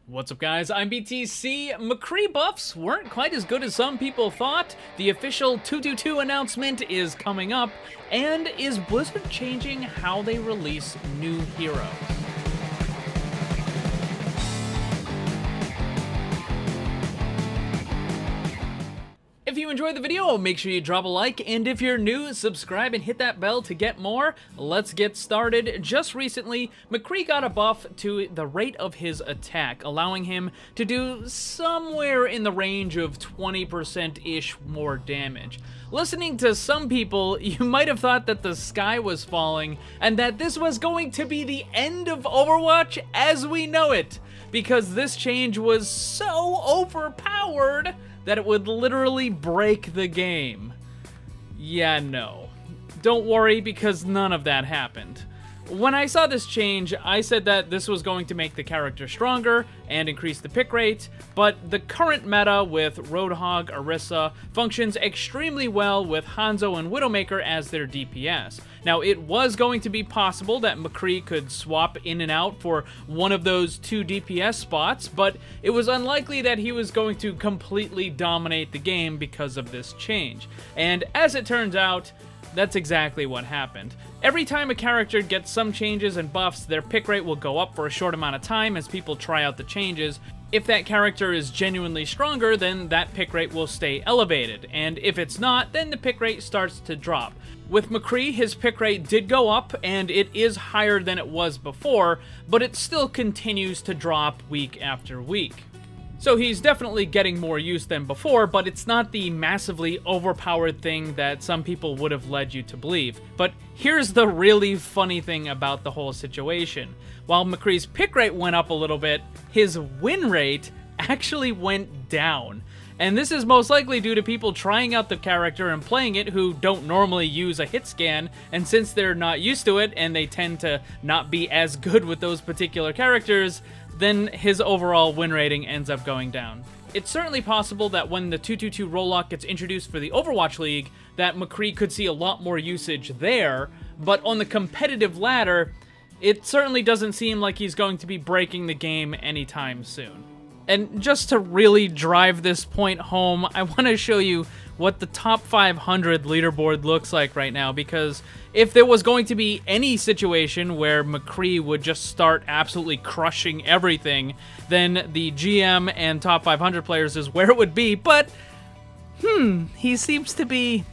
What's up guys, I'm BTC. McCree buffs weren't quite as good as some people thought. The official 222 announcement is coming up, and is Blizzard changing how they release new heroes? If you enjoyed the video, make sure you drop a like, and if you're new, subscribe and hit that bell to get more. Let's get started. Just recently, McCree got a buff to the rate of his attack, allowing him to do somewhere in the range of 20%-ish more damage. Listening to some people, you might have thought that the sky was falling, and that this was going to be the end of Overwatch as we know it, because this change was so overpowered that it would literally break the game. Yeah, no. Don't worry, because none of that happened. When I saw this change, I said that this was going to make the character stronger and increase the pick rate, but the current meta with Roadhog, Orisa functions extremely well with Hanzo and Widowmaker as their DPS. Now, it was going to be possible that McCree could swap in and out for one of those two DPS spots, but it was unlikely that he was going to completely dominate the game because of this change. And as it turns out, that's exactly what happened. Every time a character gets some changes and buffs, their pick rate will go up for a short amount of time as people try out the changes. If that character is genuinely stronger, then that pick rate will stay elevated, and if it's not, then the pick rate starts to drop. With McCree, his pick rate did go up, and it is higher than it was before, but it still continues to drop week after week. So he's definitely getting more use than before, but it's not the massively overpowered thing that some people would have led you to believe. But here's the really funny thing about the whole situation. While McCree's pick rate went up a little bit, his win rate actually went down. And this is most likely due to people trying out the character and playing it who don't normally use a hit scan, and since they're not used to it and they tend to not be as good with those particular characters, then his overall win rating ends up going down. It's certainly possible that when the 222 Rollock gets introduced for the Overwatch League, that McCree could see a lot more usage there, but on the competitive ladder, it certainly doesn't seem like he's going to be breaking the game anytime soon. And just to really drive this point home, I want to show you what the top 500 leaderboard looks like right now, because if there was going to be any situation where McCree would just start absolutely crushing everything, then the GM and top 500 players is where it would be, but he seems to be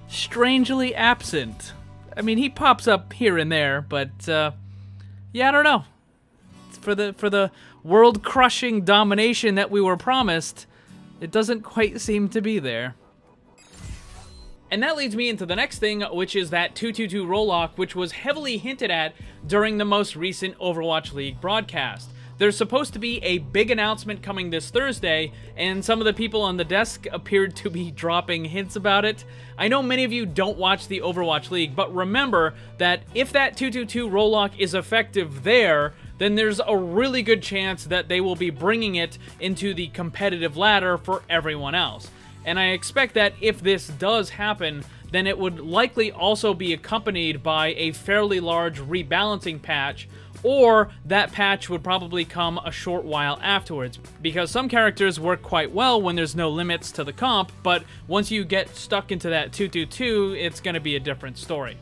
strangely absent. I mean, he pops up here and there, but yeah, I don't know. For the world-crushing domination that we were promised, it doesn't quite seem to be there. And that leads me into the next thing, which is that 222 Rollock, which was heavily hinted at during the most recent Overwatch League broadcast. There's supposed to be a big announcement coming this Thursday, and some of the people on the desk appeared to be dropping hints about it. I know many of you don't watch the Overwatch League, but remember that if that 222 Rollock is effective there, then there's a really good chance that they will be bringing it into the competitive ladder for everyone else. And I expect that if this does happen, then it would likely also be accompanied by a fairly large rebalancing patch, or that patch would probably come a short while afterwards, because some characters work quite well when there's no limits to the comp, but once you get stuck into that 222, it's going to be a different story.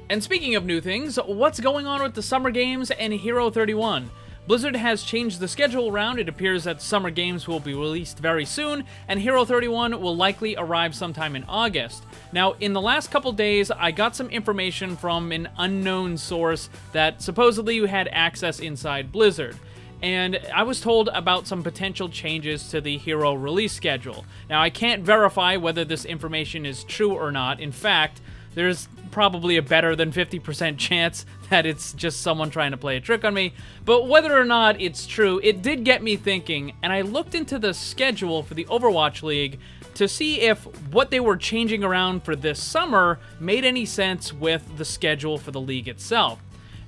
And speaking of new things, what's going on with the Summer Games and Hero 31? Blizzard has changed the schedule around. It appears that Summer Games will be released very soon, and Hero 31 will likely arrive sometime in August. Now, in the last couple days, I got some information from an unknown source that supposedly had access inside Blizzard, and I was told about some potential changes to the Hero release schedule. Now, I can't verify whether this information is true or not. In fact, there's probably a better than 50% chance that it's just someone trying to play a trick on me, but whether or not it's true, it did get me thinking, and I looked into the schedule for the Overwatch League to see if what they were changing around for this summer made any sense with the schedule for the league itself.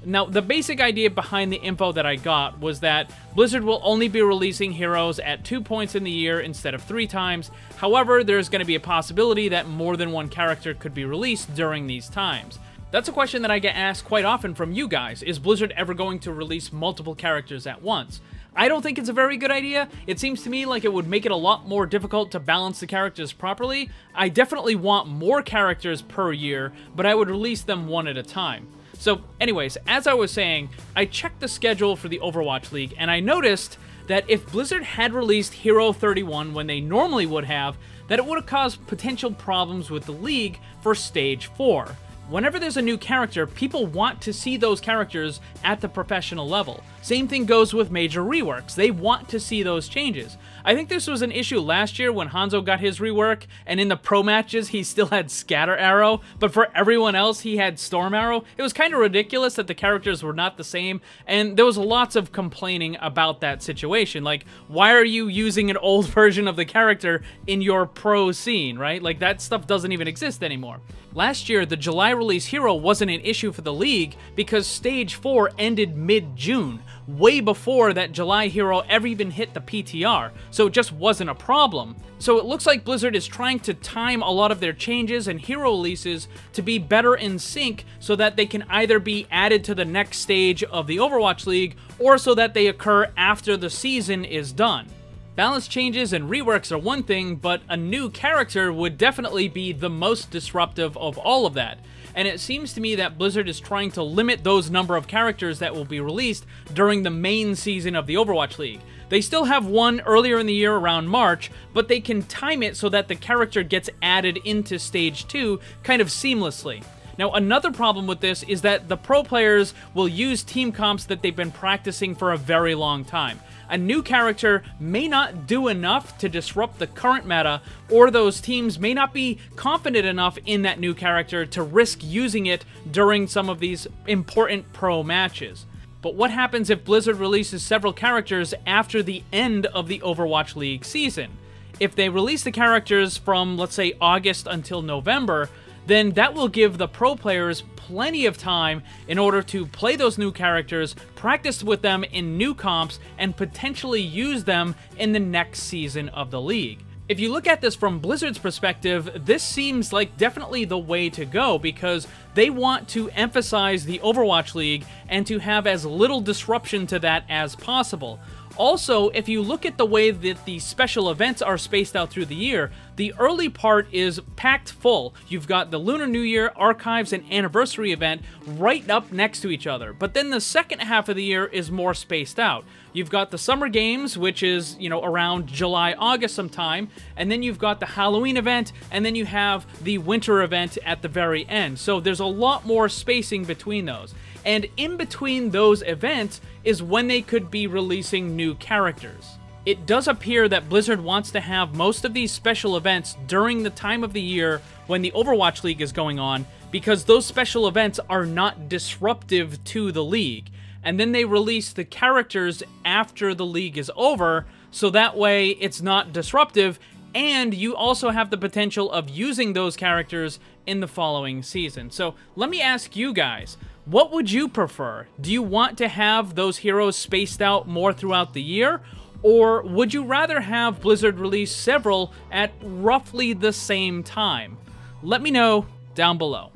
Now, the basic idea behind the info that I got was that Blizzard will only be releasing heroes at 2 points in the year instead of 3 times. However, there's going to be a possibility that more than one character could be released during these times. That's a question that I get asked quite often from you guys. Is Blizzard ever going to release multiple characters at once? I don't think it's a very good idea. It seems to me like it would make it a lot more difficult to balance the characters properly. I definitely want more characters per year, but I would release them one at a time. So anyways, as I was saying, I checked the schedule for the Overwatch League, and I noticed that if Blizzard had released Hero 31 when they normally would have, that it would have caused potential problems with the league for Stage 4. Whenever there's a new character, people want to see those characters at the professional level. Same thing goes with major reworks. They want to see those changes. I think this was an issue last year when Hanzo got his rework, and in the pro matches he still had Scatter Arrow, but for everyone else he had Storm Arrow. It was kind of ridiculous that the characters were not the same, and there was lots of complaining about that situation. Like, why are you using an old version of the character in your pro scene, right? Like, that stuff doesn't even exist anymore. Last year, the July release hero wasn't an issue for the league because Stage 4 ended mid-June, way before that July hero ever even hit the PTR, so it just wasn't a problem. So it looks like Blizzard is trying to time a lot of their changes and hero releases to be better in sync so that they can either be added to the next stage of the Overwatch League or so that they occur after the season is done. Balance changes and reworks are one thing, but a new character would definitely be the most disruptive of all of that. And it seems to me that Blizzard is trying to limit those number of characters that will be released during the main season of the Overwatch League. They still have one earlier in the year around March, but they can time it so that the character gets added into Stage 2 kind of seamlessly. Now, another problem with this is that the pro players will use team comps that they've been practicing for a very long time. A new character may not do enough to disrupt the current meta, or those teams may not be confident enough in that new character to risk using it during some of these important pro matches. But what happens if Blizzard releases several characters after the end of the Overwatch League season? If they release the characters from, let's say, August until November, then that will give the pro players plenty of time in order to play those new characters, practice with them in new comps, and potentially use them in the next season of the league. If you look at this from Blizzard's perspective, this seems like definitely the way to go because they want to emphasize the Overwatch League and to have as little disruption to that as possible. Also, if you look at the way that the special events are spaced out through the year, the early part is packed full. You've got the Lunar New Year, Archives, and Anniversary event right up next to each other. But then the second half of the year is more spaced out. You've got the Summer Games, which is, around July, August sometime, and then you've got the Halloween event, and then you have the Winter event at the very end. So there's a lot more spacing between those. And in between those events is when they could be releasing new characters. It does appear that Blizzard wants to have most of these special events during the time of the year when the Overwatch League is going on, because those special events are not disruptive to the league. And then they release the characters after the league is over, so that way it's not disruptive, and you also have the potential of using those characters in the following season. So let me ask you guys, what would you prefer? Do you want to have those heroes spaced out more throughout the year? Or would you rather have Blizzard release several at roughly the same time? Let me know down below.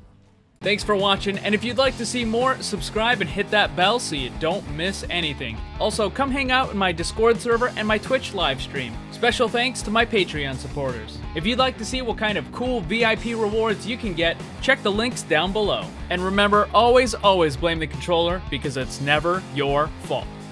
Thanks for watching, and if you'd like to see more, subscribe and hit that bell so you don't miss anything. Also, come hang out in my Discord server and my Twitch live stream. Special thanks to my Patreon supporters. If you'd like to see what kind of cool VIP rewards you can get, check the links down below. And remember, always blame the controller because it's never your fault.